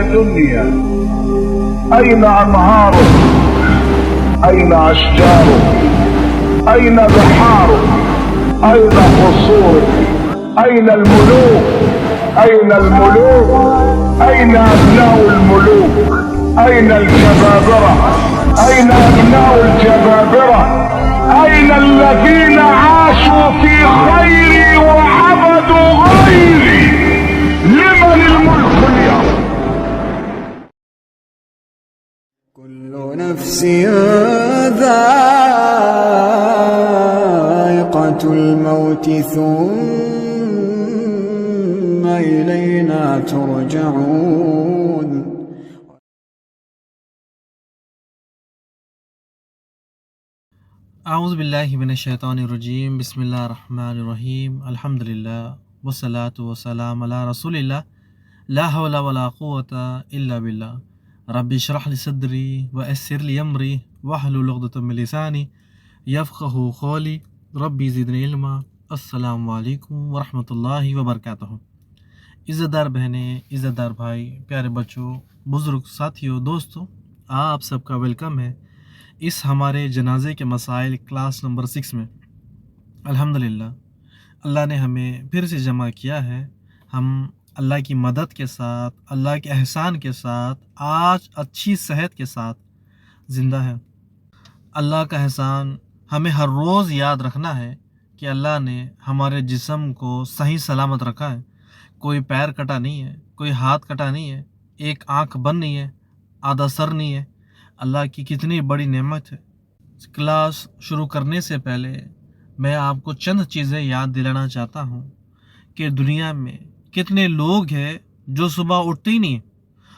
دنيا أين أنهاره؟ أين أشجاره؟ أين بحاره؟ أين قصوره؟ أين الملوك؟ أين الملوك؟ أين أبناء الملوك؟ أين الجبابرة؟ أين أبناء الجبابرة؟ أين الذين عاشوا في خيري وعبدوا غيري؟ لمن الملك اليوم؟ كل نفس ذائقة الموت ثم إلينا ترجعون. اعوذ باللہ من الشیطان الرجیم، بسم اللہ الرحمن الرحیم، الحمدللہ والصلاۃ والسلام علی رسول اللہ، لا حول ولا قوۃ الا باللہ، رب اشرح لی صدری ویسر لی امری واحلل عقدۃ من لسانی یفقہوا قولی، ربی زدنی علما۔ السلام علیکم ورحمۃ اللہ وبرکاتہ۔ عزت دار بہنیں، عزت دار بھائی، پیارے بچوں، بزرگ ساتھیوں، دوستوں، آپ سب کا ویلکم ہے اس ہمارے جنازے کے مسائل کلاس نمبر 6 میں۔ الحمدللہ اللہ نے ہمیں پھر سے جمع کیا ہے۔ ہم اللہ کی مدد کے ساتھ، اللہ کے احسان کے ساتھ، آج اچھی صحت کے ساتھ زندہ ہیں۔ اللہ کا احسان ہمیں ہر روز یاد رکھنا ہے کہ اللہ نے ہمارے جسم کو صحیح سلامت رکھا ہے۔ کوئی پیر کٹا نہیں ہے، کوئی ہاتھ کٹا نہیں ہے، ایک آنکھ بند نہیں ہے، آدھا سر نہیں ہے۔ اللہ کی کتنی بڑی نعمت ہے۔ کلاس شروع کرنے سے پہلے میں آپ کو چند چیزیں یاد دلانا چاہتا ہوں کہ دنیا میں کتنے لوگ ہیں جو صبح اٹھتے ہی نہیں ہیں،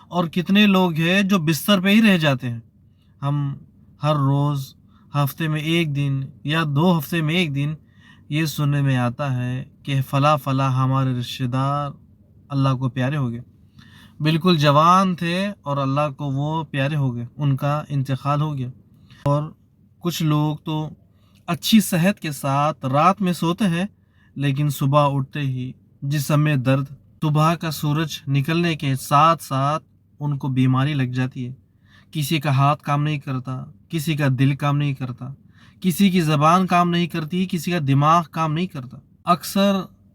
اور کتنے لوگ ہیں جو بستر پہ ہی رہ جاتے ہیں۔ ہم ہر روز ہفتے میں ایک دن یا 2 ہفتے میں ایک دن یہ سننے میں آتا ہے کہ فلاں فلاں ہمارے رشتہ دار اللہ کو پیارے ہو گئے، بالکل جوان تھے اور اللہ کو وہ پیارے ہو گئے، ان کا انتقال ہو گیا۔ اور کچھ لوگ تو اچھی صحت کے ساتھ رات میں سوتے ہیں، لیکن صبح اٹھتے ہی جسم میں درد، صبح کا سورج نکلنے کے ساتھ ساتھ ان کو بیماری لگ جاتی ہے۔ کسی کا ہاتھ کام نہیں کرتا، کسی کا دل کام نہیں کرتا، کسی کی زبان کام نہیں کرتی، کسی کا دماغ کام نہیں کرتا۔ اکثر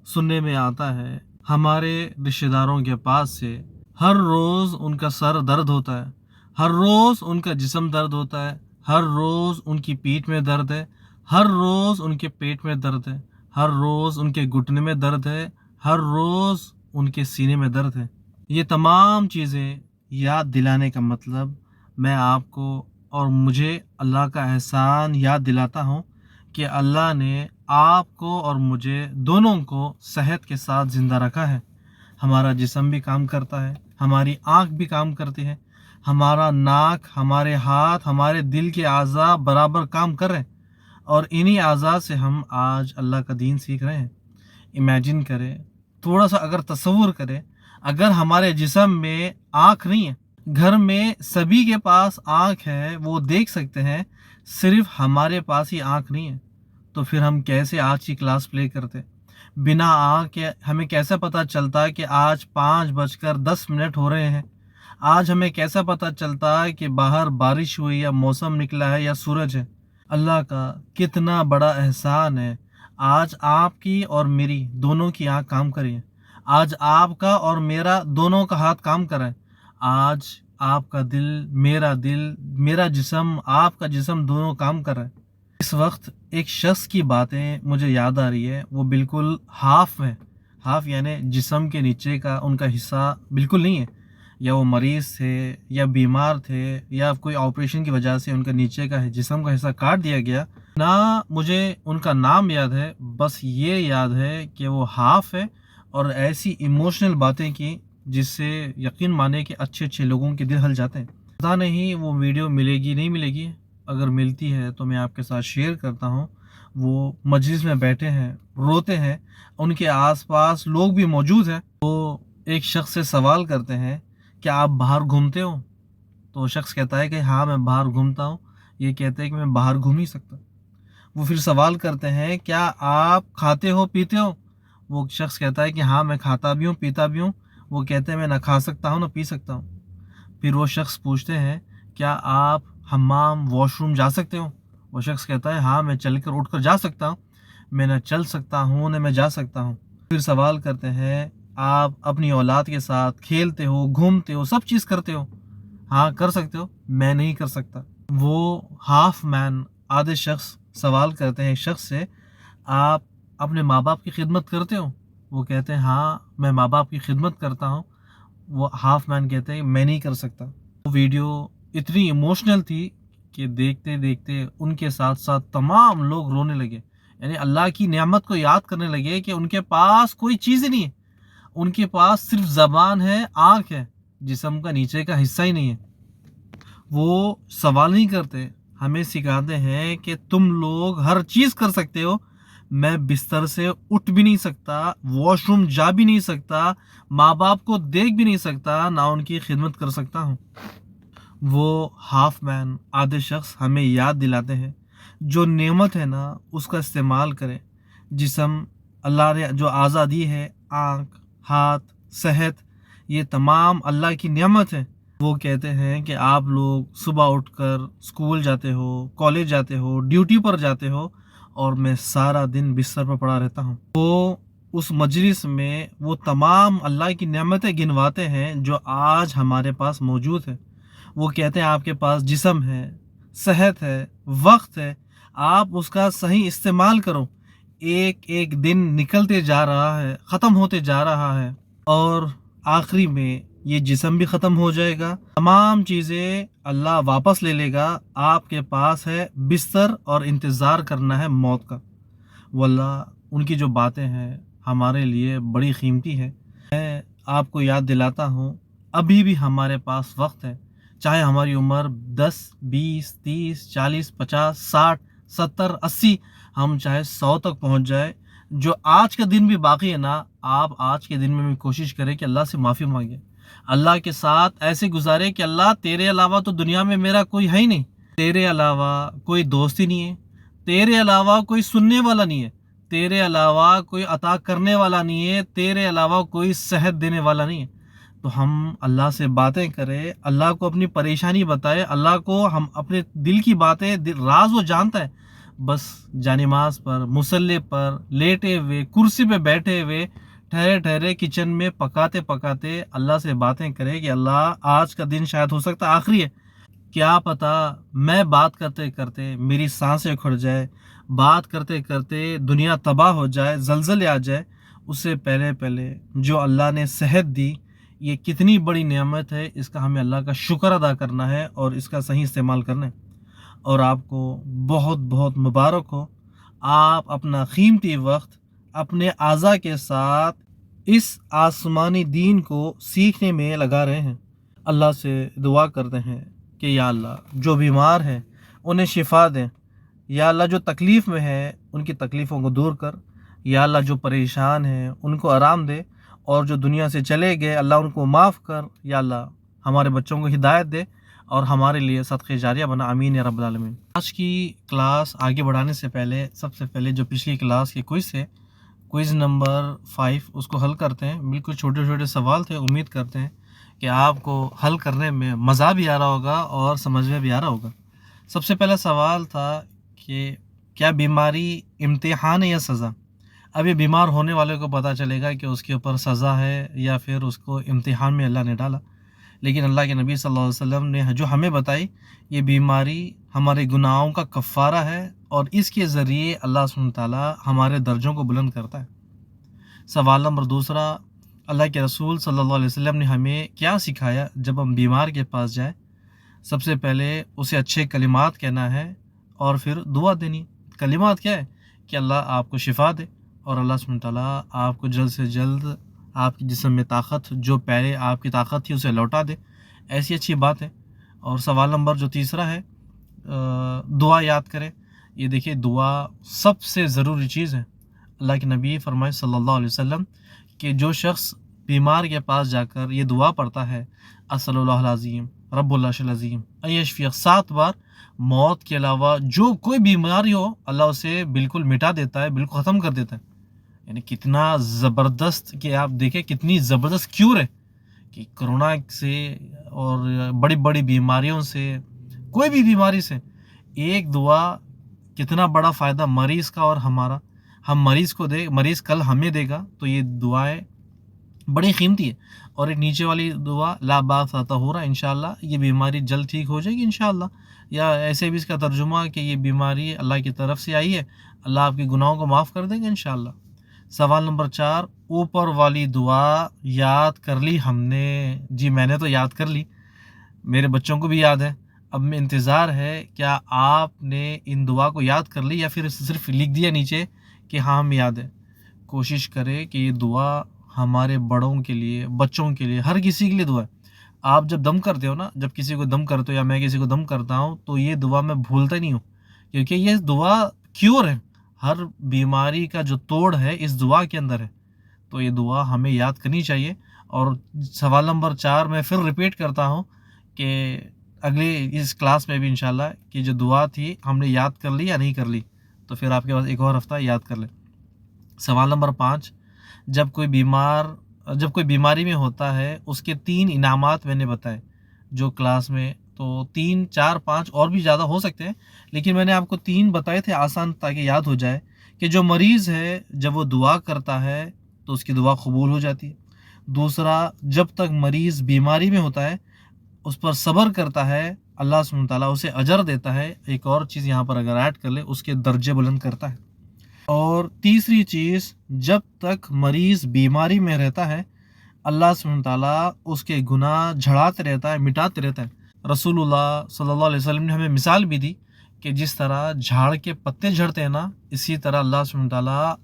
سننے میں آتا ہے ہمارے رشتہ داروں کے پاس سے ہر روز ان کا سر درد ہوتا ہے، ہر روز ان کا جسم درد ہوتا ہے، ہر روز ان کی پیٹھ میں درد ہے، ہر روز ان کے پیٹ میں درد ہے، ہر روز ان کے گھٹنے میں درد ہے، ہر روز ان کے سینے میں درد ہے۔ یہ تمام چیزیں یاد دلانے کا مطلب میں آپ کو اور مجھے اللہ کا احسان یاد دلاتا ہوں کہ اللہ نے آپ کو اور مجھے دونوں کو صحت کے ساتھ زندہ رکھا ہے۔ ہمارا جسم بھی کام کرتا ہے، ہماری آنکھ بھی کام کرتی ہے، ہمارا ناک، ہمارے ہاتھ، ہمارے دل کے اعضاء برابر کام کر رہے ہیں، اور انہی اعضاء سے ہم آج اللہ کا دین سیکھ رہے ہیں۔ امیجن کریں، تھوڑا سا اگر تصور کریں، اگر ہمارے جسم میں آنکھ نہیں ہے، گھر میں سبھی کے پاس آنکھ ہے، وہ دیکھ سکتے ہیں، صرف ہمارے پاس ہی آنکھ نہیں ہے، تو پھر ہم کیسے آج کی کلاس پلے کرتے؟ بنا آنکھ کے ہمیں کیسا پتہ چلتا کہ آج 5:10 ہو رہے ہیں؟ آج ہمیں کیسا پتہ چلتا ہے کہ باہر بارش ہوئی یا موسم نکلا ہے یا سورج ہے؟ اللہ کا کتنا بڑا احسان ہے۔ آج آپ کی اور میری دونوں کی آنکھ کام کر رہی ہے، آج آپ کا اور میرا دونوں کا ہاتھ کام کر رہا ہے، آج آپ کا دل، میرا جسم، آپ کا جسم دونوں کام کر رہا ہے۔ اس وقت ایک شخص کی باتیں مجھے یاد آ رہی ہے، وہ بالکل ہاف ہے، ہاف یعنی جسم کے نیچے کا ان کا حصہ بالکل نہیں ہے، یا وہ مریض تھے یا بیمار تھے یا کوئی آپریشن کی وجہ سے ان کا نیچے کا جسم کا حصہ کاٹ دیا گیا۔ نہ مجھے ان کا نام یاد ہے، بس یہ یاد ہے کہ وہ ہاف ہے، اور ایسی ایموشنل باتیں کی جس سے یقین مانے کہ اچھے لوگوں کے دل ہل جاتے ہیں۔ پتہ نہیں وہ ویڈیو ملے گی نہیں ملے گی، اگر ملتی ہے تو میں آپ کے ساتھ شیئر کرتا ہوں۔ وہ مجلس میں بیٹھے ہیں، روتے ہیں، ان کے آس پاس لوگ بھی موجود ہیں۔ وہ ایک شخص سے سوال کرتے ہیں کہ آپ باہر گھومتے ہو؟ تو شخص کہتا ہے کہ ہاں میں باہر گھومتا ہوں۔ یہ کہتے ہیں کہ میں باہر گھوم نہیں سکتا۔ وہ پھر سوال کرتے ہیں کیا آپ کھاتے ہو پیتے ہو؟ وہ شخص کہتا ہے کہ ہاں میں کھاتا بھی ہوں پیتا بھی ہوں۔ وہ کہتے ہیں میں نہ کھا سکتا ہوں نہ پی سکتا ہوں۔ پھر وہ شخص پوچھتے ہیں کیا آپ حمام واش روم جا سکتے ہو؟ وہ شخص کہتا ہے ہاں میں چل کر اٹھ کر جا سکتا ہوں، میں نہ چل سکتا ہوں نہ میں جا سکتا ہوں۔ پھر سوال کرتے ہیں آپ اپنی اولاد کے ساتھ کھیلتے ہو، گھومتے ہو، سب چیز کرتے ہو؟ ہاں کر سکتے ہو، میں نہیں کر سکتا۔ وہ ہاف مین آدھے شخص سوال کرتے ہیں ایک شخص سے آپ اپنے ماں باپ کی خدمت کرتے ہو؟ وہ کہتے ہیں ہاں میں ماں باپ کی خدمت کرتا ہوں۔ وہ ہاف مین کہتے ہیں میں نہیں کر سکتا۔ وہ ویڈیو اتنی ایموشنل تھی کہ دیکھتے دیکھتے ان کے ساتھ ساتھ تمام لوگ رونے لگے، یعنی اللہ کی نعمت کو یاد کرنے لگے کہ ان کے پاس کوئی چیز ہی نہیں ہے، ان کے پاس صرف زبان ہے، آنکھ ہے، جسم کا نیچے کا حصہ ہی نہیں ہے۔ وہ سوال نہیں کرتے، ہمیں سکھاتے ہیں کہ تم لوگ ہر چیز کر سکتے ہو، میں بستر سے اٹھ بھی نہیں سکتا، واش روم جا بھی نہیں سکتا، ماں باپ کو دیکھ بھی نہیں سکتا، نہ ان کی خدمت کر سکتا ہوں۔ وہ ہاف مین آدھے شخص ہمیں یاد دلاتے ہیں جو نعمت ہے نا اس کا استعمال کرے۔ جسم اللہ نے جو آزادی ہے، آنکھ، ہاتھ، صحت، یہ تمام اللہ کی نعمت ہے۔ وہ کہتے ہیں کہ آپ لوگ صبح اٹھ کر اسکول جاتے ہو، کالج جاتے ہو، ڈیوٹی پر جاتے ہو، اور میں سارا دن بستر پر پڑا رہتا ہوں۔ وہ اس مجلس میں وہ تمام اللہ کی نعمتیں گنواتے ہیں جو آج ہمارے پاس موجود ہے۔ وہ کہتے ہیں آپ کے پاس جسم ہے، صحت ہے، وقت ہے، آپ اس کا صحیح استعمال کرو۔ ایک ایک دن نکلتے جا رہا ہے، ختم ہوتے جا رہا ہے، اور آخری میں یہ جسم بھی ختم ہو جائے گا، تمام چیزیں اللہ واپس لے لے گا، آپ کے پاس ہے بستر اور انتظار کرنا ہے موت کا۔ واللہ ان کی جو باتیں ہیں ہمارے لیے بڑی قیمتی ہے۔ میں آپ کو یاد دلاتا ہوں ابھی بھی ہمارے پاس وقت ہے، چاہے ہماری عمر 10، 20، 30، 40، 50، 60، 70، 80، ہم چاہے 100 تک پہنچ جائے، جو آج کا دن بھی باقی ہے نا، آپ آج کے دن میں بھی کوشش کریں کہ اللہ سے معافی مانگیں، اللہ کے ساتھ ایسے گزارے کہ اللہ تیرے علاوہ تو دنیا میں میرا کوئی ہے ہی نہیں، تیرے علاوہ کوئی دوست ہی نہیں ہے، تیرے علاوہ کوئی سننے والا نہیں ہے، تیرے علاوہ کوئی عطا کرنے والا نہیں ہے، تیرے علاوہ کوئی صحت دینے والا نہیں ہے۔ تو ہم اللہ سے باتیں کریں، اللہ کو اپنی پریشانی بتائے، اللہ کو ہم اپنے دل کی باتیں، راز وہ جانتا ہے، بس جانماز پر، مصلی پر لیٹے ہوئے، کرسی پہ بیٹھے ہوئے، ٹھہرے ٹھہرے کچن میں پکاتے پکاتے اللہ سے باتیں کرے کہ اللہ آج کا دن شاید ہو سکتا آخری ہے، کیا پتہ میں بات کرتے کرتے میری سانسیں اکھڑ جائے، بات کرتے کرتے دنیا تباہ ہو جائے، زلزلے آ جائے، اس سے پہلے جو اللہ نے صحت دی، یہ کتنی بڑی نعمت ہے، اس کا ہمیں اللہ کا شکر ادا کرنا ہے اور اس کا صحیح استعمال کرنا ہے۔ اور آپ کو بہت بہت مبارک ہو، آپ اپنا قیمتی وقت اپنے اعضاء کے ساتھ اس آسمانی دین کو سیکھنے میں لگا رہے ہیں۔ اللہ سے دعا کرتے ہیں کہ یا اللہ جو بیمار ہیں انہیں شفا دیں، یا اللہ جو تکلیف میں ہے ان کی تکلیفوں کو دور کر، یا اللہ جو پریشان ہیں ان کو آرام دے، اور جو دنیا سے چلے گئے اللہ ان کو معاف کر، یا اللہ ہمارے بچوں کو ہدایت دے اور ہمارے لیے صدقہ جاریہ بنا، آمین یا رب العالمین۔ آج کی کلاس آگے بڑھانے سے پہلے سب سے پہلے جو پچھلی کلاس کی کوئز ہے، کوئز نمبر 5 اس کو حل کرتے ہیں۔ بالکل چھوٹے چھوٹے سوال تھے، امید کرتے ہیں کہ آپ کو حل کرنے میں مزہ بھی آ رہا ہوگا اور سمجھ میں بھی آ رہا ہوگا۔ سب سے پہلا سوال تھا کہ کیا بیماری امتحان ہے یا سزا؟ اب یہ بیمار ہونے والے کو پتہ چلے گا کہ اس کے اوپر سزا ہے یا پھر اس کو امتحان میں اللہ نے ڈالا، لیکن اللہ کے نبی صلی اللہ علیہ وسلم نے جو ہمیں بتائی، یہ بیماری ہمارے گناہوں کا کفارہ ہے اور اس کے ذریعے اللہ سبحانہ تعالیٰ ہمارے درجوں کو بلند کرتا ہے۔ سوال نمبر 2، اللہ کے رسول صلی اللہ علیہ وسلم نے ہمیں کیا سکھایا جب ہم بیمار کے پاس جائیں؟ سب سے پہلے اسے اچھے کلمات کہنا ہے اور پھر دعا دینی۔ کلمات کیا ہے؟ کہ اللہ آپ کو شفا دے اور اللہ سبحانہ تعالیٰ آپ کو جلد سے جلد آپ کے جسم میں طاقت، جو پہلے آپ کی طاقت تھی اسے لوٹا دے، ایسی اچھی بات ہے۔ اور سوال نمبر جو 3 ہے، دعا یاد کریں۔ یہ دیکھیے دعا سب سے ضروری چیز ہے۔ اللہ کے نبی فرمائے صلی اللہ علیہ وسلم کہ جو شخص بیمار کے پاس جا کر یہ دعا پڑھتا ہے، اسأل اللہ العظیم رب العرش العظیم ان یشفیہ، 7 بار، موت کے علاوہ جو کوئی بیماری ہو اللہ اسے بالکل مٹا دیتا ہے، بالکل ختم کر دیتا ہے۔ یعنی کتنا زبردست، کہ آپ دیکھیں کتنی زبردست کیور ہے کہ کرونا سے اور بڑی بڑی بیماریوں سے، کوئی بھی بیماری سے ایک دعا کتنا بڑا فائدہ مریض کا اور ہمارا، ہم مریض کو دے، مریض کل ہمیں دے گا، تو یہ دعائیں بڑی قیمتی ہے۔ اور ایک نیچے والی دعا لا باس طہورا، انشاءاللہ یہ بیماری جلد ٹھیک ہو جائے گی انشاءاللہ، یا ایسے بھی اس کا ترجمہ کہ یہ بیماری اللہ کی طرف سے آئی ہے، اللہ آپ کے گناہوں کو معاف کر دیں گے انشاءاللہ۔ سوال نمبر 4، اوپر والی دعا یاد کر لی ہم نے؟ جی میں نے تو یاد کر لی، میرے بچوں کو بھی یاد ہے، اب میں انتظار ہے کیا آپ نے ان دعا کو یاد کر لی یا پھر صرف لکھ دیا نیچے کہ ہاں ہم یاد ہے۔ کوشش کرے کہ یہ دعا ہمارے بڑوں کے لیے، بچوں کے لیے، ہر کسی کے لیے دعا ہے۔ آپ جب دم کرتے ہو نا، جب کسی کو دم کرتے ہو یا میں کسی کو دم کرتا ہوں، تو یہ دعا میں بھولتا نہیں ہوں، کیونکہ یہ دعا کیور ہے، ہر بیماری کا جو توڑ ہے اس دعا کے اندر ہے، تو یہ دعا ہمیں یاد کرنی چاہیے۔ اور سوال نمبر 4 میں پھر ریپیٹ کرتا ہوں کہ اگلی اس کلاس میں بھی انشاءاللہ کہ جو دعا تھی ہم نے یاد کر لی یا نہیں کر لی، تو پھر آپ کے پاس ایک اور ہفتہ یاد کر لیں۔ سوال نمبر 5، جب کوئی بیماری میں ہوتا ہے اس کے 3 انعامات میں نے بتائے جو کلاس میں، تو 3 4 5 اور بھی زیادہ ہو سکتے ہیں، لیکن میں نے آپ کو 3 بتائے تھے آسان تاکہ یاد ہو جائے کہ جو مریض ہے جب وہ دعا کرتا ہے تو اس کی دعا قبول ہو جاتی ہے۔ دوسرا، جب تک مریض بیماری میں ہوتا ہے اس پر صبر کرتا ہے، اللہ سبحانہ وتعالیٰ اسے اجر دیتا ہے۔ ایک اور چیز یہاں پر اگر ایڈ کر لے، اس کے درجے بلند کرتا ہے۔ اور تیسری چیز، جب تک مریض بیماری میں رہتا ہے اللہ سبحانہ وتعالیٰ اس کے گناہ جھڑاتے رہتا ہے، مٹاتے رہتا ہے۔ رسول اللہ صلی اللہ علیہ وسلم نے ہمیں مثال بھی دی کہ جس طرح جھاڑ کے پتے جھڑتے ہیں نا، اسی طرح اللہ سبحانہ وتعالیٰ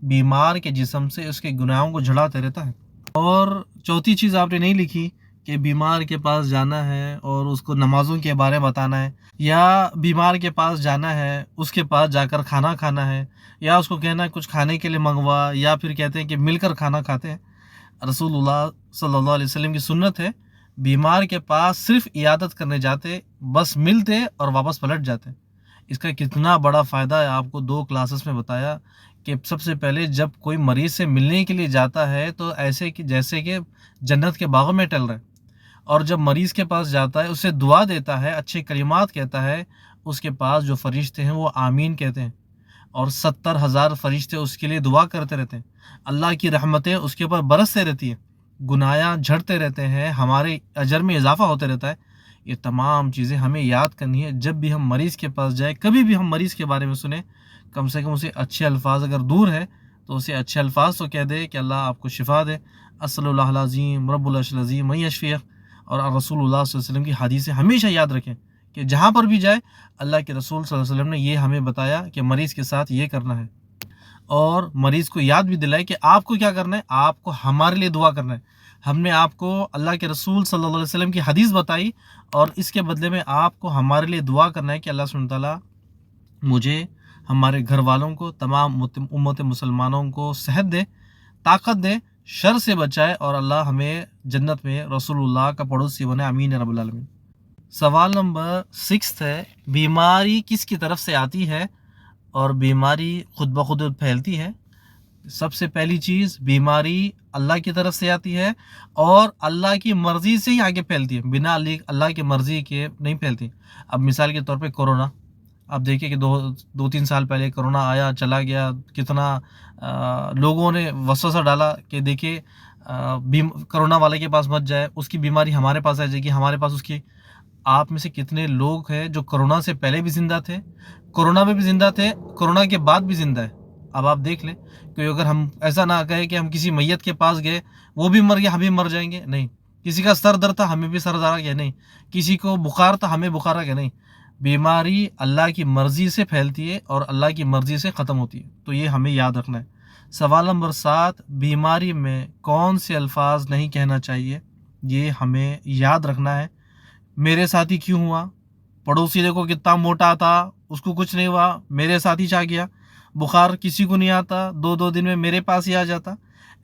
بیمار کے جسم سے اس کے گناہوں کو جھڑاتے رہتا ہے۔ اور چوتھی چیز آپ نے نہیں لکھی کہ بیمار کے پاس جانا ہے اور اس کو نمازوں کے بارے میں بتانا ہے، یا بیمار کے پاس جانا ہے اس کے پاس جا کر کھانا کھانا ہے، یا اس کو کہنا ہے کچھ کھانے کے لیے منگوا، یا پھر کہتے ہیں کہ مل کر کھانا کھاتے ہیں۔ رسول اللہ صلی اللہ علیہ وسلم کی سنت ہے، بیمار کے پاس صرف عیادت کرنے جاتے، بس ملتے اور واپس پلٹ جاتے۔ اس کا کتنا بڑا فائدہ ہے آپ کو 2 کلاسز میں بتایا کہ سب سے پہلے جب کوئی مریض سے ملنے کے لیے جاتا ہے تو ایسے کہ جیسے کہ جنت کے باغوں میں ٹل رہے، اور جب مریض کے پاس جاتا ہے اسے دعا دیتا ہے، اچھے کلمات کہتا ہے، اس کے پاس جو فرشتے ہیں وہ آمین کہتے ہیں، اور 70,000 فرشتے اس کے لیے دعا کرتے رہتے ہیں، اللہ کی رحمتیں اس کے اوپر برستے رہتی ہیں، گناہاں جھڑتے رہتے ہیں، ہمارے اجر میں اضافہ ہوتے رہتا ہے۔ یہ تمام چیزیں ہمیں یاد کرنی ہے، جب بھی ہم مریض کے پاس جائیں، کبھی بھی ہم مریض کے بارے میں سنیں، کم سے کم اسے اچھے الفاظ، اگر دور ہے تو اسے اچھے الفاظ تو کہہ دے کہ اللہ آپ کو شفا دے، اسأل اللہ العظیم رب العرش العظیم من یشفیہ، اور رسول اللہ صلی اللہ علیہ وسلم کی حدیثیں ہمیشہ یاد رکھیں کہ جہاں پر بھی جائے اللہ کے رسول صلی اللہ علیہ وسلم نے یہ ہمیں بتایا کہ مریض کے ساتھ یہ کرنا ہے، اور مریض کو یاد بھی دلائے کہ آپ کو کیا کرنا ہے، آپ کو ہمارے لیے دعا کرنا ہے۔ ہم نے آپ کو اللہ کے رسول صلی اللہ علیہ وسلم کی حدیث بتائی، اور اس کے بدلے میں آپ کو ہمارے لیے دعا کرنا ہے کہ اللہ سبحانہ وتعالیٰ مجھے، ہمارے گھر والوں کو، تمام امت مسلمانوں کو صحت دے، طاقت دے، شر سے بچائے، اور اللہ ہمیں جنت میں رسول اللہ کا پڑوسی بنے، آمین یا رب العالمین۔ سوال نمبر 6 ہے، بیماری کس کی طرف سے آتی ہے اور بیماری خود بخود پھیلتی ہے؟ سب سے پہلی چیز، بیماری اللہ کی طرف سے آتی ہے اور اللہ کی مرضی سے ہی آگے پھیلتی ہے، بنا اللہ کی مرضی کے نہیں پھیلتی۔ اب مثال کے طور پہ کورونا، اب دیکھیں کہ 2-3 سال پہلے کرونا آیا چلا گیا، کتنا لوگوں نے وسوسہ ڈالا کہ دیکھیں کرونا والے کے پاس مت جائے، اس کی بیماری ہمارے پاس آ جائے گی، ہمارے پاس اس کی۔ آپ میں سے کتنے لوگ ہیں جو کرونا سے پہلے بھی زندہ تھے، کرونا میں بھی زندہ تھے، کرونا کے بعد بھی زندہ ہے؟ اب آپ دیکھ لیں کہ اگر ہم ایسا نہ کہیں کہ ہم کسی میت کے پاس گئے، وہ بھی مر گیا، ہم بھی مر جائیں گے، نہیں۔ کسی کا سر درد تھا، ہمیں بھی سر درد آ گیا، نہیں۔ کسی کو بخار تھا، ہمیں بخار آ گیا، نہیں۔ بیماری اللہ کی مرضی سے پھیلتی ہے اور اللہ کی مرضی سے ختم ہوتی ہے، تو یہ ہمیں یاد رکھنا ہے۔ سوال نمبر 7، بیماری میں کون سے الفاظ نہیں کہنا چاہیے؟ یہ ہمیں یاد رکھنا ہے۔ میرے ساتھ ہی کیوں ہوا؟ پڑوسی دیکھو کتنا موٹا تھا، اس کو کچھ نہیں ہوا، میرے ساتھ ہی چاہ گیا۔ بخار کسی کو نہیں آتا، 2 دن میں میرے پاس ہی آ جاتا۔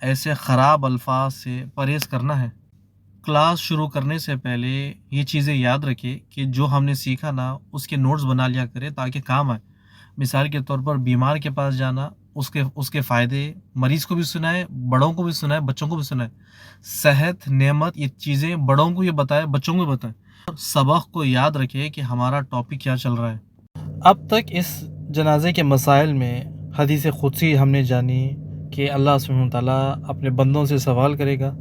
ایسے خراب الفاظ سے پرہیز کرنا ہے۔ کلاس شروع کرنے سے پہلے یہ چیزیں یاد رکھے کہ جو ہم نے سیکھا نا اس کے نوٹس بنا لیا کرے تاکہ کام آئے۔ مثال کے طور پر بیمار کے پاس جانا، اس کے فائدے مریض کو بھی سنائے، بڑوں کو بھی سنائے، بچوں کو بھی سنائے۔ صحت، نعمت، یہ چیزیں بڑوں کو یہ بتائے، بچوں کو بھی بتائے۔ سبق کو یاد رکھے کہ ہمارا ٹاپک کیا چل رہا ہے۔ اب تک اس جنازے کے مسائل میں حدیث قدسی ہم نے جانی کہ اللہ سبحانہ وتعالیٰ اپنے بندوں سے سوال کرے گا۔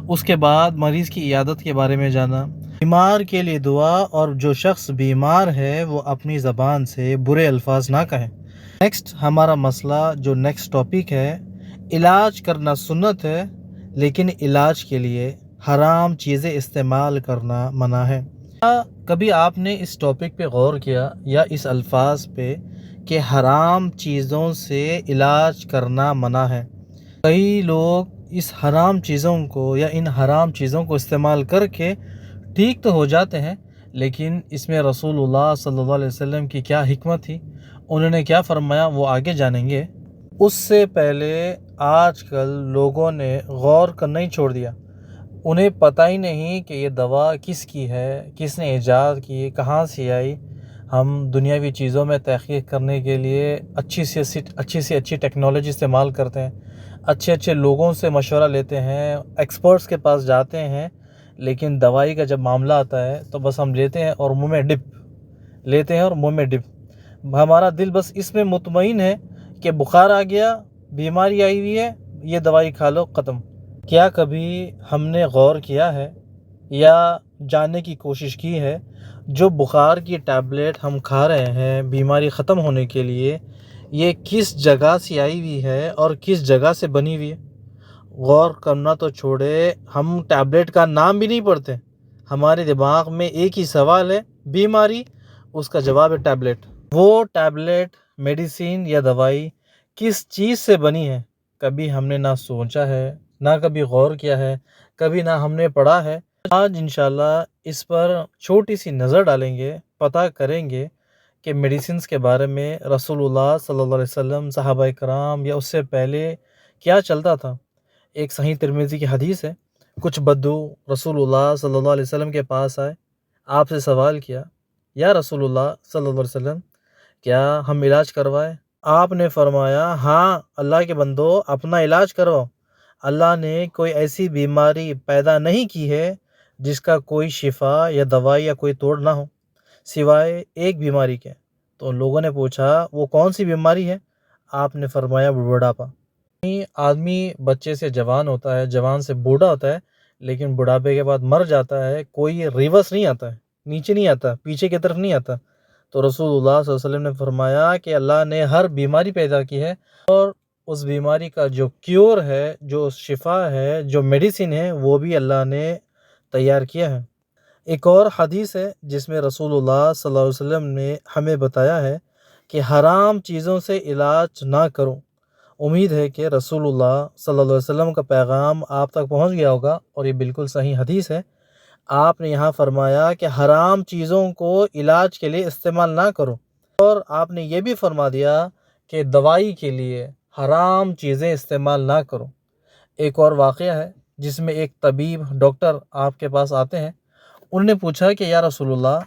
اس کے بعد مریض کی عیادت کے بارے میں جانا، بیمار کے لیے دعا، اور جو شخص بیمار ہے وہ اپنی زبان سے برے الفاظ نہ کہیں۔ نیکسٹ ہمارا مسئلہ جو نیکسٹ ٹاپک ہے، علاج کرنا سنت ہے لیکن علاج کے لیے حرام چیزیں استعمال کرنا منع ہے۔ کبھی آپ نے اس ٹاپک پہ غور کیا یا اس الفاظ پہ کہ حرام چیزوں سے علاج کرنا منع ہے؟ کئی لوگ اس حرام چیزوں کو یا ان حرام چیزوں کو استعمال کر کے ٹھیک تو ہو جاتے ہیں، لیکن اس میں رسول اللہ صلی اللہ علیہ وسلم کی کیا حکمت تھی، انہوں نے کیا فرمایا، وہ آگے جانیں گے۔ اس سے پہلے آج کل لوگوں نے غور کرنا ہی چھوڑ دیا۔ انہیں پتہ ہی نہیں کہ یہ دوا کس کی ہے، کس نے ایجاد کی، کہاں سے آئی۔ ہم دنیاوی چیزوں میں تحقیق کرنے کے لیے اچھی سے اچھی ٹیکنالوجی استعمال کرتے ہیں، اچھے لوگوں سے مشورہ لیتے ہیں، ایکسپرٹس کے پاس جاتے ہیں، لیکن دوائی کا جب معاملہ آتا ہے تو بس ہم لیتے ہیں اور منہ میں ڈپ۔ ہمارا دل بس اس میں مطمئن ہے کہ بخار آ گیا، بیماری آئی ہوئی ہے، یہ دوائی کھا لو، ختم۔ کیا کبھی ہم نے غور کیا ہے یا جاننے کی کوشش کی ہے جو بخار کی ٹیبلٹ ہم کھا رہے ہیں بیماری ختم ہونے کے لیے، یہ کس جگہ سے آئی ہوئی ہے اور کس جگہ سے بنی ہوئی ہے؟ غور کرنا تو چھوڑے، ہم ٹیبلٹ کا نام بھی نہیں پڑھتے۔ ہمارے دماغ میں ایک ہی سوال ہے، بیماری، اس کا جواب ہے ٹیبلٹ۔ وہ ٹیبلٹ، میڈیسین یا دوائی کس چیز سے بنی ہے، کبھی ہم نے نہ سوچا ہے، نہ کبھی غور کیا ہے، کبھی نہ ہم نے پڑھا ہے۔ آج انشاءاللہ اس پر چھوٹی سی نظر ڈالیں گے، پتہ کریں گے کہ میڈیسنز کے بارے میں رسول اللہ صلی اللہ علیہ وسلم، صحابہ کرام یا اس سے پہلے کیا چلتا تھا۔ ایک صحیح ترمذی کی حدیث ہے، کچھ بدو رسول اللہ صلی اللہ علیہ وسلم کے پاس آئے، آپ سے سوال کیا، یا رسول اللہ صلی اللہ علیہ وسلم کیا ہم علاج کروائیں؟ آپ نے فرمایا، ہاں اللہ کے بندو، اپنا علاج کرواؤ۔ اللہ نے کوئی ایسی بیماری پیدا نہیں کی ہے جس کا کوئی شفا یا دوائی یا کوئی توڑ نہ ہو، سوائے ایک بیماری کے۔ تو ان لوگوں نے پوچھا وہ کون سی بیماری ہے؟ آپ نے فرمایا بڑھاپا۔ آدمی بچے سے جوان ہوتا ہے، جوان سے بوڑھا ہوتا ہے، لیکن بڑھاپے کے بعد مر جاتا ہے، کوئی ریورس نہیں آتا ہے، نیچے نہیں آتا، پیچھے کی طرف نہیں آتا۔ تو رسول اللہ صلی اللہ علیہ وسلم نے فرمایا کہ اللہ نے ہر بیماری پیدا کی ہے، اور اس بیماری کا جو کیور ہے، جو شفا ہے، جو میڈیسن ہے، وہ بھی اللہ نے تیار کیا ہے۔ ایک اور حدیث ہے جس میں رسول اللہ صلی اللہ علیہ وسلم نے ہمیں بتایا ہے کہ حرام چیزوں سے علاج نہ کرو۔ امید ہے کہ رسول اللہ صلی اللہ علیہ وسلم کا پیغام آپ تک پہنچ گیا ہوگا، اور یہ بالکل صحیح حدیث ہے۔ آپ نے یہاں فرمایا کہ حرام چیزوں کو علاج کے لیے استعمال نہ کرو، اور آپ نے یہ بھی فرما دیا کہ دوائی کے لیے حرام چیزیں استعمال نہ کرو۔ ایک اور واقعہ ہے جس میں ایک طبیب، ڈاکٹر آپ کے پاس آتے ہیں، انہوں نے پوچھا کہ یا رسول اللہ،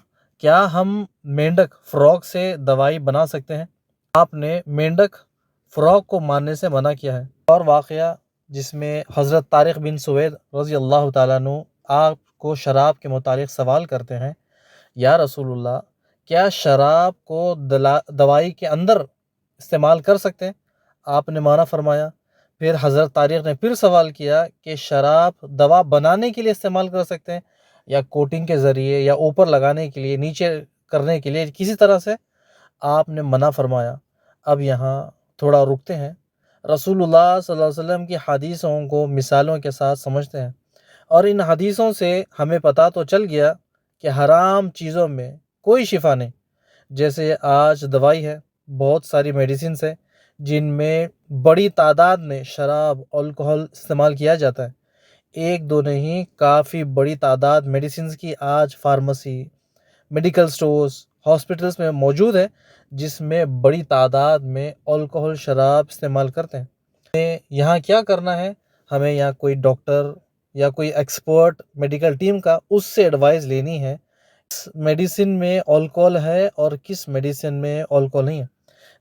کیا ہم مینڈک، فراق سے دوائی بنا سکتے ہیں؟ آپ نے مینڈک، فراق کو مارنے سے منع کیا ہے۔ اور واقعہ جس میں حضرت طارق بن سوید رضی اللہ تعالیٰ عنہ آپ کو شراب کے متعلق سوال کرتے ہیں، یا رسول اللہ، کیا شراب کو دوائی کے اندر استعمال کر سکتے ہیں؟ آپ نے منع فرمایا۔ پھر حضرت طارق نے پھر سوال کیا کہ شراب دوا بنانے کے لیے استعمال کر سکتے ہیں، یا کوٹنگ کے ذریعے، یا اوپر لگانے کے لیے، نیچے کرنے کے لیے، کسی طرح سے؟ آپ نے منع فرمایا۔ اب یہاں تھوڑا رکتے ہیں، رسول اللہ صلی اللہ علیہ وسلم کی حدیثوں کو مثالوں کے ساتھ سمجھتے ہیں، اور ان حدیثوں سے ہمیں پتہ تو چل گیا کہ حرام چیزوں میں کوئی شفا نہیں۔ جیسے آج دوائی ہے، بہت ساری میڈیسنس ہیں جن میں بڑی تعداد میں شراب، الکحل استعمال کیا جاتا ہے۔ ایک دو نہیں، کافی بڑی تعداد میڈیسنس کی آج فارمیسی، میڈیکل سٹورز، ہاسپٹلس میں موجود ہے جس میں بڑی تعداد میں الکحل، شراب استعمال کرتے ہیں۔ ہمیں یہاں کیا کرنا ہے؟ ہمیں یہاں کوئی ڈاکٹر یا کوئی ایکسپرٹ میڈیکل ٹیم کا، اس سے ایڈوائز لینی ہے کس میڈیسن میں الکحل ہے اور کس میڈیسن میں الکحل نہیں ہے۔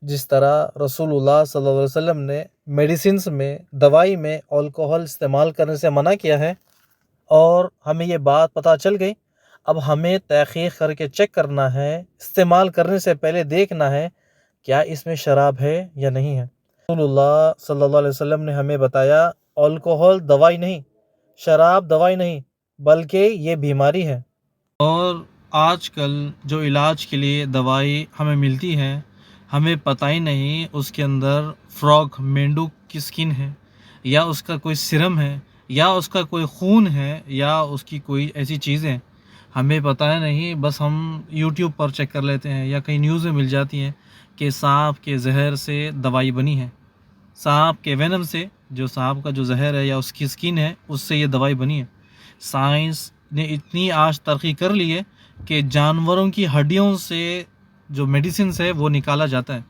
جس طرح رسول اللہ صلی اللہ علیہ وسلم نے میڈیسنس میں، دوائی میں الکوہل استعمال کرنے سے منع کیا ہے، اور ہمیں یہ بات پتہ چل گئی، اب ہمیں تحقیق کر کے چیک کرنا ہے، استعمال کرنے سے پہلے دیکھنا ہے کیا اس میں شراب ہے یا نہیں ہے۔ رسول اللہ صلی اللہ علیہ وسلم نے ہمیں بتایا الکوہل دوائی نہیں، شراب دوائی نہیں، بلکہ یہ بیماری ہے۔ اور آج کل جو علاج کے لیے دوائی ہمیں ملتی ہے، ہمیں پتہ ہی نہیں اس کے اندر فراگ مینڈک کی سکن ہے، یا اس کا کوئی سرم ہے، یا اس کا کوئی خون ہے، یا اس کی کوئی ایسی چیزیں ہمیں پتہ ہی نہیں، بس ہم یوٹیوب پر چیک کر لیتے ہیں یا کہیں نیوز میں مل جاتی ہیں کہ سانپ کے زہر سے دوائی بنی ہے، سانپ کے وینم سے، جو سانپ کا جو زہر ہے یا اس کی سکن ہے، اس سے یہ دوائی بنی ہے۔ سائنس نے اتنی آج ترقی کر لی ہے کہ جانوروں کی ہڈیوں سے جو میڈیسنس ہے وہ نکالا جاتا ہے،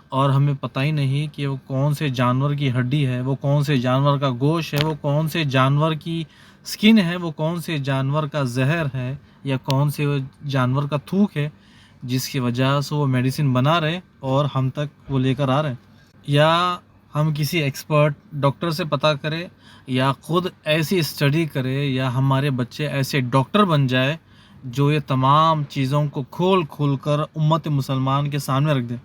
اور ہمیں پتہ ہی نہیں کہ وہ کون سے جانور کی ہڈی ہے، وہ کون سے جانور کا گوشت ہے، وہ کون سے جانور کی سکن ہے، وہ کون سے جانور کا زہر ہے، یا کون سے جانور کا تھوک ہے، جس کی وجہ سے وہ میڈیسن بنا رہے اور ہم تک وہ لے کر آ رہے ہیں۔ یا ہم کسی ایکسپرٹ ڈاکٹر سے پتہ کرے، یا خود ایسی اسٹڈی کرے، یا ہمارے بچے ایسے ڈاکٹر بن جائے جو یہ تمام چیزوں کو کھول کھول کر امت مسلمان کے سامنے رکھ دیں،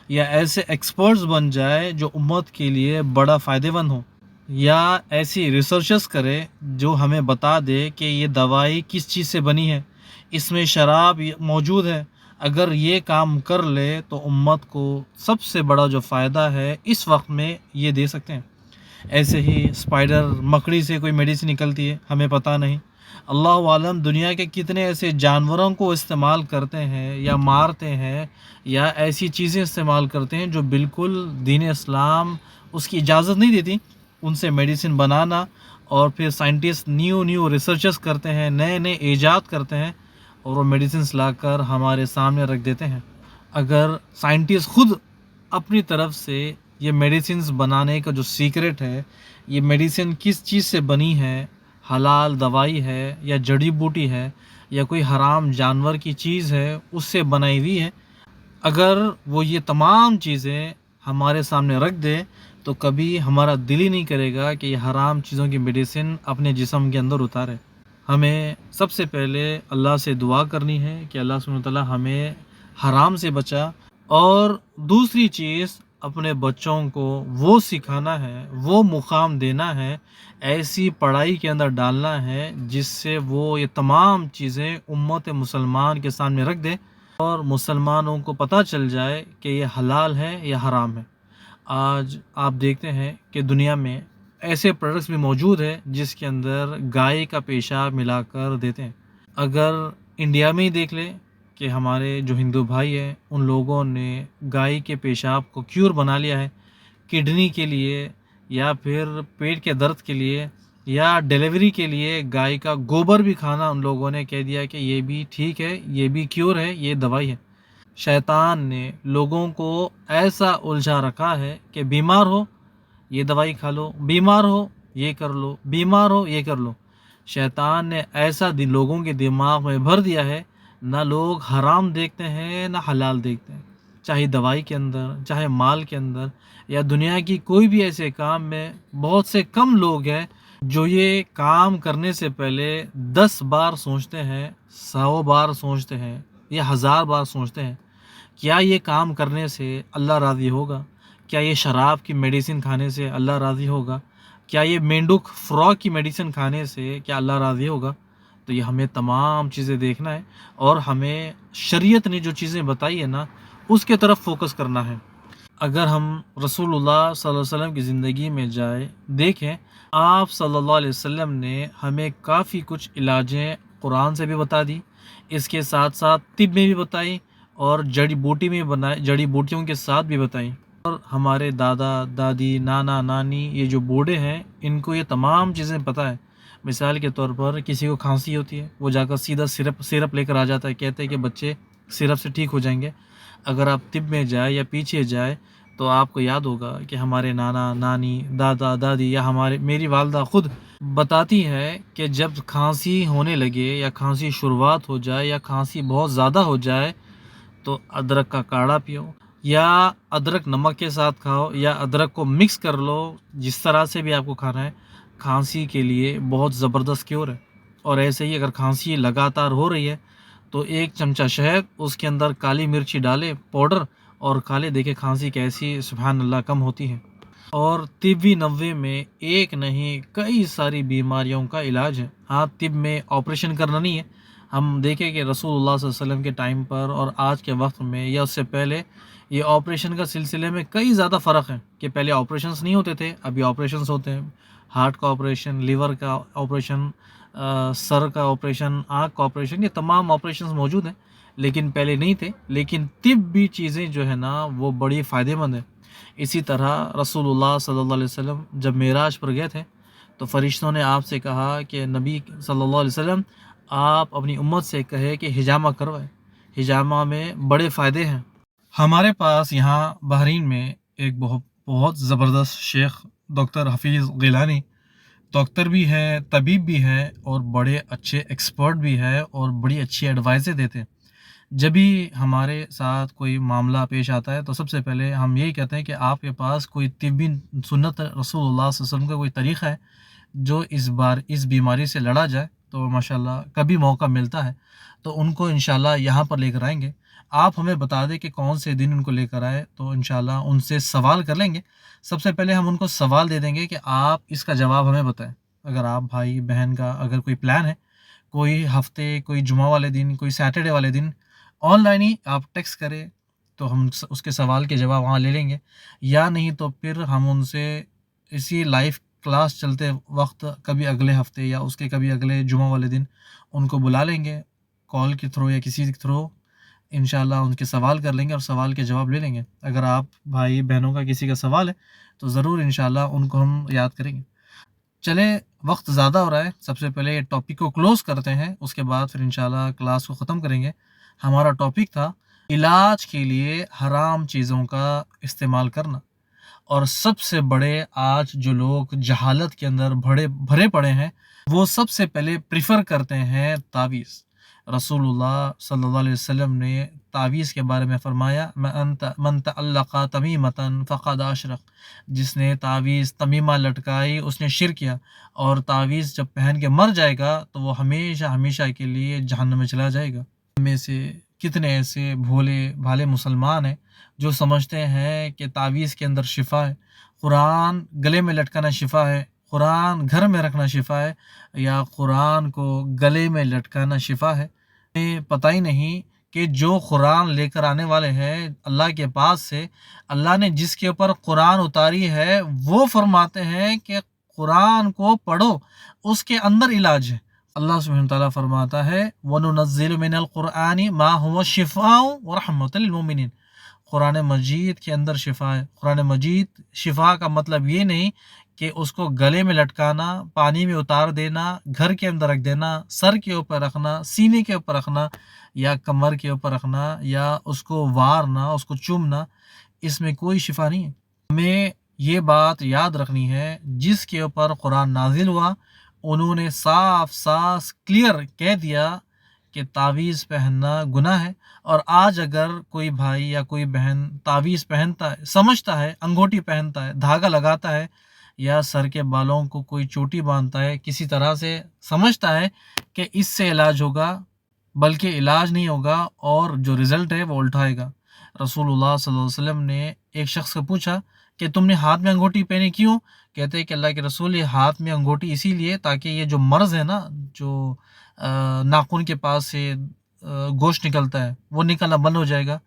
یا ایسے ایکسپرٹس بن جائے جو امت کے لیے بڑا فائدہ مند ہو، یا ایسی ریسرچز کرے جو ہمیں بتا دے کہ یہ دوائی کس چیز سے بنی ہے، اس میں شراب موجود ہے، اگر یہ کام کر لے تو امت کو سب سے بڑا جو فائدہ ہے اس وقت میں یہ دے سکتے ہیں۔ ایسے ہی اسپائڈر مکڑی سے کوئی میڈیسن نکلتی ہے، ہمیں پتہ نہیں، اللہ عالم دنیا کے کتنے ایسے جانوروں کو استعمال کرتے ہیں یا مارتے ہیں، یا ایسی چیزیں استعمال کرتے ہیں جو بالکل دین اسلام اس کی اجازت نہیں دیتی، ان سے میڈیسن بنانا، اور پھر سائنٹسٹ نیو ریسرچز کرتے ہیں، نئے نئے ایجاد کرتے ہیں، اور وہ میڈیسنس لا کر ہمارے سامنے رکھ دیتے ہیں۔ اگر سائنٹسٹ خود اپنی طرف سے یہ میڈیسنس بنانے کا جو سیکرٹ ہے، یہ میڈیسن کس چیز سے بنی ہے، حلال دوائی ہے یا جڑی بوٹی ہے یا کوئی حرام جانور کی چیز ہے، اس سے بنائی ہوئی ہے، اگر وہ یہ تمام چیزیں ہمارے سامنے رکھ دے تو کبھی ہمارا دل ہی نہیں کرے گا کہ یہ حرام چیزوں کی میڈیسن اپنے جسم کے اندر اتارے۔ ہمیں سب سے پہلے اللہ سے دعا کرنی ہے کہ اللہ سبحانہ وتعالی ہمیں حرام سے بچا، اور دوسری چیز اپنے بچوں کو وہ سکھانا ہے، وہ مقام دینا ہے، ایسی پڑھائی کے اندر ڈالنا ہے جس سے وہ یہ تمام چیزیں امت مسلمان کے سامنے رکھ دے، اور مسلمانوں کو پتہ چل جائے کہ یہ حلال ہے یا حرام ہے۔ آج آپ دیکھتے ہیں کہ دنیا میں ایسے پروڈکٹس بھی موجود ہیں جس کے اندر گائے کا پیشاب ملا کر دیتے ہیں۔ اگر انڈیا میں ہی دیکھ لیں کہ ہمارے جو ہندو بھائی ہیں، ان لوگوں نے گائے کے پیشاب کو کیور بنا لیا ہے، کڈنی کے لیے، یا پھر پیٹ کے درد کے لیے، یا ڈیلیوری کے لیے گائے کا گوبر بھی کھانا ان لوگوں نے کہہ دیا کہ یہ بھی ٹھیک ہے، یہ بھی کیور ہے، یہ دوائی ہے۔ شیطان نے لوگوں کو ایسا الجھا رکھا ہے کہ بیمار ہو یہ دوائی کھا لو، بیمار ہو یہ کر لو، بیمار ہو یہ کر لو۔ شیطان نے ایسا لوگوں کے دماغ میں بھر دیا ہے، نہ لوگ حرام دیکھتے ہیں نہ حلال دیکھتے ہیں، چاہے دوائی کے اندر، چاہے مال کے اندر، یا دنیا کی کوئی بھی ایسے کام میں بہت سے کم لوگ ہیں جو یہ کام کرنے سے پہلے 10 بار سوچتے ہیں، 100 بار سوچتے ہیں، یا 1000 بار سوچتے ہیں، کیا یہ کام کرنے سے اللہ راضی ہوگا؟ کیا یہ شراب کی میڈیسن کھانے سے اللہ راضی ہوگا؟ کیا یہ مینڈک فراگ کی میڈیسن کھانے سے کیا اللہ راضی ہوگا؟ تو یہ ہمیں تمام چیزیں دیکھنا ہے، اور ہمیں شریعت نے جو چیزیں بتائی ہے نا، اس کے طرف فوکس کرنا ہے۔ اگر ہم رسول اللہ صلی اللہ علیہ وسلم کی زندگی میں جائے دیکھیں، آپ صلی اللہ علیہ وسلم نے ہمیں کافی کچھ علاجیں قرآن سے بھی بتا دی، اس کے ساتھ ساتھ طب میں بھی بتائی، اور جڑی بوٹی میں بنائے، جڑی بوٹیوں کے ساتھ بھی بتائیں۔ اور ہمارے دادا دادی، نانا نانی، یہ جو بوڑھے ہیں، ان کو یہ تمام چیزیں پتہ ہے۔ مثال کے طور پر کسی کو کھانسی ہوتی ہے، وہ جا کر سیدھا سیرپ لے کر آ جاتا ہے، کہتے ہیں کہ بچے سیرپ سے ٹھیک ہو جائیں گے۔ اگر آپ طب میں جائے یا پیچھے جائے تو آپ کو یاد ہوگا کہ ہمارے نانا نانی، دادا دادی، یا میری والدہ خود بتاتی ہے کہ جب کھانسی ہونے لگے، یا کھانسی شروعات ہو جائے، یا کھانسی بہت زیادہ ہو جائے، تو ادرک کا کاڑھا پیو، یا ادرک نمک کے ساتھ کھاؤ یا ادرک کو مکس کر لو، جس طرح سے بھی آپ کو کھانا ہے، کھانسی کے لیے بہت زبردست کیور ہے۔ اور ایسے ہی اگر کھانسی لگاتار ہو رہی ہے تو ایک چمچہ شہد، اس کے اندر کالی مرچی ڈالے پاؤڈر اور کھا لے، دیکھے کھانسی کیسی سبحان اللہ کم ہوتی ہے۔ اور طبی نوے میں ایک نہیں کئی ساری بیماریوں کا علاج ہے۔ ہاں، طب میں آپریشن کرنا نہیں ہے۔ ہم دیکھیں کہ رسول اللہ صلی اللہ علیہ وسلم کے ٹائم پر اور آج کے وقت میں یا اس سے پہلے یہ آپریشن کا سلسلے میں کئی زیادہ فرق ہے کہ پہلے آپریشنز نہیں ہوتے تھے، ابھی آپریشنز ہوتے ہیں۔ ہارٹ کا آپریشن، لیور کا آپریشن، سر کا آپریشن، آنکھ کا آپریشن، یہ تمام آپریشنز موجود ہیں، لیکن پہلے نہیں تھے۔ لیکن طبی چیزیں جو ہے نا وہ بڑی فائدے مند ہیں۔ اسی طرح رسول اللہ صلی اللہ علیہ وسلم جب معراج پر گئے تھے تو فرشتوں نے آپ سے کہا کہ نبی صلی اللہ علیہ وسلم آپ اپنی امت سے کہے کہ حجامہ کروائے، حجامہ میں بڑے فائدے ہیں۔ ہمارے پاس یہاں بحرین میں ایک بہت زبردست شیخ ڈاکٹر حفیظ غیلانی، ڈاکٹر بھی ہیں، طبیب بھی ہیں اور بڑے اچھے ایکسپرٹ بھی ہیں اور بڑی اچھی ایڈوائزیں دیتے ہیں۔ جب بھی ہمارے ساتھ کوئی معاملہ پیش آتا ہے تو سب سے پہلے ہم یہی کہتے ہیں کہ آپ کے پاس کوئی طبی سنت رسول اللہ صلی اللہ علیہ وسلم کا کوئی طریقہ ہے جو اس بیماری سے لڑا جائے، تو ماشاءاللہ کبھی موقع ملتا ہے تو ان کو انشاءاللہ یہاں پر لے کر آئیں گے۔ آپ ہمیں بتا دیں کہ کون سے دن ان کو لے کر آئے تو انشاءاللہ ان سے سوال کر لیں گے۔ سب سے پہلے ہم ان کو سوال دے دیں گے کہ آپ اس کا جواب ہمیں بتائیں۔ اگر آپ بھائی بہن کا اگر کوئی پلان ہے، کوئی ہفتے، کوئی جمعہ والے دن، کوئی سیٹرڈے والے دن آن لائن ہی آپ ٹیکسٹ کریں تو ہم اس کے سوال کے جواب وہاں لے لیں گے، یا نہیں تو پھر ہم ان سے اسی لائیو کلاس چلتے وقت کبھی اگلے ہفتے یا اس کے کبھی اگلے جمعہ والے دن ان کو بلا لیں گے کال کے تھرو یا کسی کے تھرو، انشاءاللہ ان کے سوال کر لیں گے اور سوال کے جواب لے لیں گے۔ اگر آپ بھائی بہنوں کا کسی کا سوال ہے تو ضرور انشاءاللہ ان کو ہم یاد کریں گے۔ چلے، وقت زیادہ ہو رہا ہے، سب سے پہلے یہ ٹاپک کو کلوز کرتے ہیں، اس کے بعد پھر انشاءاللہ کلاس کو ختم کریں گے۔ ہمارا ٹاپک تھا علاج کے لیے حرام چیزوں کا استعمال کرنا، اور سب سے بڑے آج جو لوگ جہالت کے اندر بھرے پڑے ہیں وہ سب سے پہلے پریفر کرتے ہیں تعویذ۔ رسول اللہ صلی اللہ علیہ وسلم نے تعویذ کے بارے میں فرمایا من تعلق تمیمۃ فقد اشرک، جس نے تعویذ تمیمہ لٹکائی اس نے شرک کیا، اور تعویذ جب پہن کے مر جائے گا تو وہ ہمیشہ ہمیشہ کے لیے جہنم میں چلا جائے گا۔ ہم میں سے کتنے ایسے بھولے بھالے مسلمان ہیں جو سمجھتے ہیں کہ تعویذ کے اندر شفا ہے، قرآن گلے میں لٹکانا شفا ہے، قرآن گھر میں رکھنا شفا ہے، یا قرآن کو گلے میں لٹکانا شفا ہے۔ انہیں پتہ ہی نہیں کہ جو قرآن لے کر آنے والے ہیں اللہ کے پاس سے، اللہ نے جس کے اوپر قرآن اتاری ہے وہ فرماتے ہیں کہ قرآن کو پڑھو، اس کے اندر علاج ہے۔ اللہ سبحانہ وتعالیٰ فرماتا ہے وَنُنَزِّلُ مِنَ الْقُرْآنِ مَا هُوَ شِفَاءٌ وَرَحْمَةٌ لِلْمُؤْمِنِينَ، قرآن مجید کے اندر شفا ہے۔ قرآن مجید شفا کا مطلب یہ نہیں کہ اس کو گلے میں لٹکانا، پانی میں اتار دینا، گھر کے اندر رکھ دینا، سر کے اوپر رکھنا، سینے کے اوپر رکھنا یا کمر کے اوپر رکھنا، یا اس کو وارنا، اس کو چومنا، اس میں کوئی شفا نہیں ہے۔ ہمیں یہ بات یاد رکھنی ہے، جس کے اوپر قرآن نازل ہوا انہوں نے صاف کلیئر کہہ دیا کہ تعویذ پہننا گناہ ہے۔ اور آج اگر کوئی بھائی یا کوئی بہن تعویذ پہنتا ہے، سمجھتا ہے انگوٹی پہنتا ہے، دھاگا لگاتا ہے، یا سر کے بالوں کو کوئی چوٹی باندھتا ہے، کسی طرح سے سمجھتا ہے کہ اس سے علاج ہوگا، بلکہ علاج نہیں ہوگا اور جو رزلٹ ہے وہ الٹائے گا۔ رسول اللہ صلی اللہ علیہ وسلم نے ایک شخص سے پوچھا کہ تم نے ہاتھ میں انگوٹی پہنی کیوں؟ کہتے ہیں کہ اللہ کے رسول، یہ ہاتھ میں انگوٹی اسی لیے تاکہ یہ جو مرض ہے نا، جو ناخن کے پاس سے گوشت نکلتا ہے، وہ نکلنا بند ہو جائے گا۔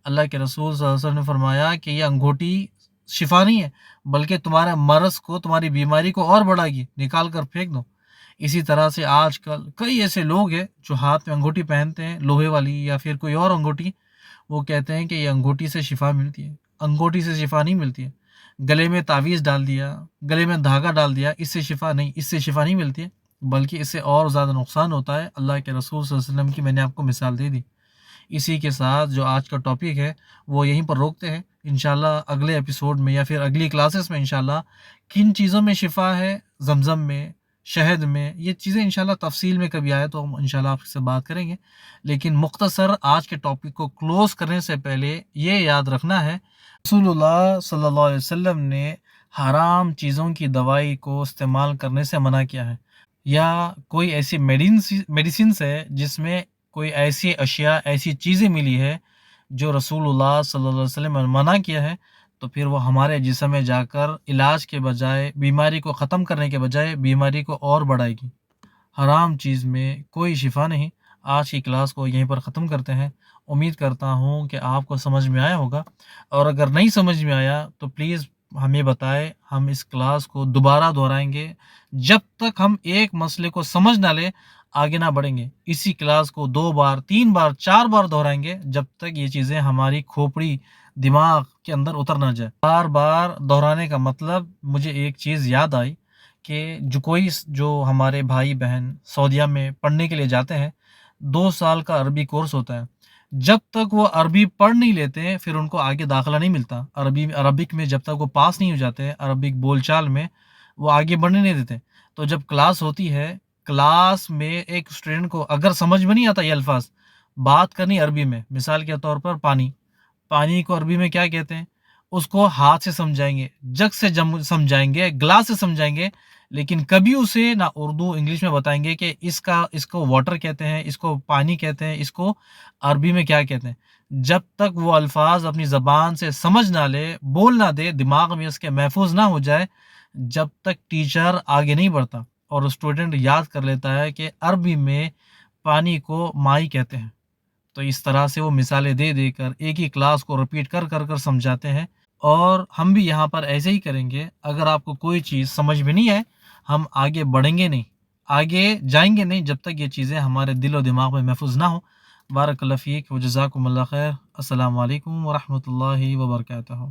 اللہ کے رسول صلی اللہ علیہ وسلم نے فرمایا کہ یہ انگوٹی شفا نہیں ہے، بلکہ تمہارے مرض کو، تمہاری بیماری کو اور بڑھائے گی، نکال کر پھینک دو۔ اسی طرح سے آج کل کئی ایسے لوگ ہیں جو ہاتھ میں انگوٹی پہنتے ہیں، لوہے والی یا پھر کوئی اور انگوٹی، وہ کہتے ہیں کہ یہ انگوٹی سے شفا ملتی ہے۔ انگوٹی سے شفا نہیں ملتی ہے۔ گلے میں تعویذ ڈال دیا، گلے میں دھاگا ڈال دیا، اس سے شفا نہیں ملتی ہے، بلکہ اس سے اور زیادہ نقصان ہوتا ہے۔ اللہ کے رسول صلی اللہ علیہ وسلم کی میں نے آپ کو مثال دے دی۔ اسی کے ساتھ جو آج کا ٹاپک ہے وہ یہیں پر روکتے ہیں، انشاءاللہ اگلے ایپیسوڈ میں یا پھر اگلی کلاسز میں انشاءاللہ کن چیزوں میں شفا ہے، زمزم میں، شہد میں، یہ چیزیں انشاءاللہ تفصیل میں کبھی آئے تو ہم انشاءاللہ آپ سے بات کریں گے، لیکن مختصر آج کے ٹاپک کو کلوز کرنے سے پہلے یہ یاد رکھنا ہے رسول اللہ صلی اللہ علیہ وسلم نے حرام چیزوں کی دوائی کو استعمال کرنے سے منع کیا ہے، یا کوئی ایسی میڈیسنس ہے جس میں کوئی ایسی اشیاء، ایسی چیزیں ملی ہے جو رسول اللہ صلی اللہ علیہ وسلم نے منع کیا ہے، تو پھر وہ ہمارے جسم میں جا کر علاج کے بجائے، بیماری کو ختم کرنے کے بجائے بیماری کو اور بڑھائے گی۔ حرام چیز میں کوئی شفا نہیں۔ آج کی کلاس کو یہیں پر ختم کرتے ہیں۔ امید کرتا ہوں کہ آپ کو سمجھ میں آیا ہوگا، اور اگر نہیں سمجھ میں آیا تو پلیز ہمیں بتائیں، ہم اس کلاس کو دوبارہ دہرائیں گے جب تک ہم ایک مسئلے کو سمجھ نہ لیں، آگے نہ بڑھیں گے۔ اسی کلاس کو 2 بار 3 بار 4 بار دہرائیں گے جب تک یہ چیزیں ہماری کھوپڑی دماغ کے اندر اتر نہ جائے۔ بار بار دہرانے کا مطلب، مجھے ایک چیز یاد آئی کہ جو ہمارے بھائی بہن سعودیہ میں پڑھنے کے لیے جاتے ہیں، 2 سال کا عربی کورس ہوتا ہے، جب تک وہ عربی پڑھ نہیں لیتے پھر ان کو آگے داخلہ نہیں ملتا۔ عربک میں جب تک وہ پاس نہیں ہو جاتے، عربک بول چال میں وہ آگے بڑھنے نہیں دیتے۔ تو جب کلاس ہوتی ہے، کلاس میں ایک اسٹوڈنٹ کو اگر سمجھ میں نہیں آتا یہ الفاظ، بات کرنی عربی میں، مثال کے طور پر پانی کو عربی میں کیا کہتے ہیں، اس کو ہاتھ سے سمجھائیں گے، جگ سے سمجھائیں گے، گلاس سے سمجھائیں گے، لیکن کبھی اسے نہ اردو انگلش میں بتائیں گے کہ اس کو واٹر کہتے ہیں، اس کو پانی کہتے ہیں، اس کو عربی میں کیا کہتے ہیں۔ جب تک وہ الفاظ اپنی زبان سے سمجھ نہ لے، بول نہ دے، دماغ میں اس کے محفوظ نہ ہو جائے، جب تک ٹیچر آگے نہیں بڑھتا اور اسٹوڈنٹ یاد کر لیتا ہے کہ عربی میں پانی کو مائی کہتے ہیں، تو اس طرح سے وہ مثالیں دے دے کر ایک ہی کلاس کو رپیٹ کر کر سمجھاتے ہیں، اور ہم بھی یہاں پر ایسے ہی کریں گے۔ اگر آپ کو کوئی چیز سمجھ میں نہیں آئے، ہم آگے بڑھیں گے نہیں، آگے جائیں گے نہیں جب تک یہ چیزیں ہمارے دل و دماغ میں محفوظ نہ ہوں۔ بارک اللہ فیک و جزاکم اللہ خیر۔ السلام علیکم ورحمۃ اللہ وبرکاتہ۔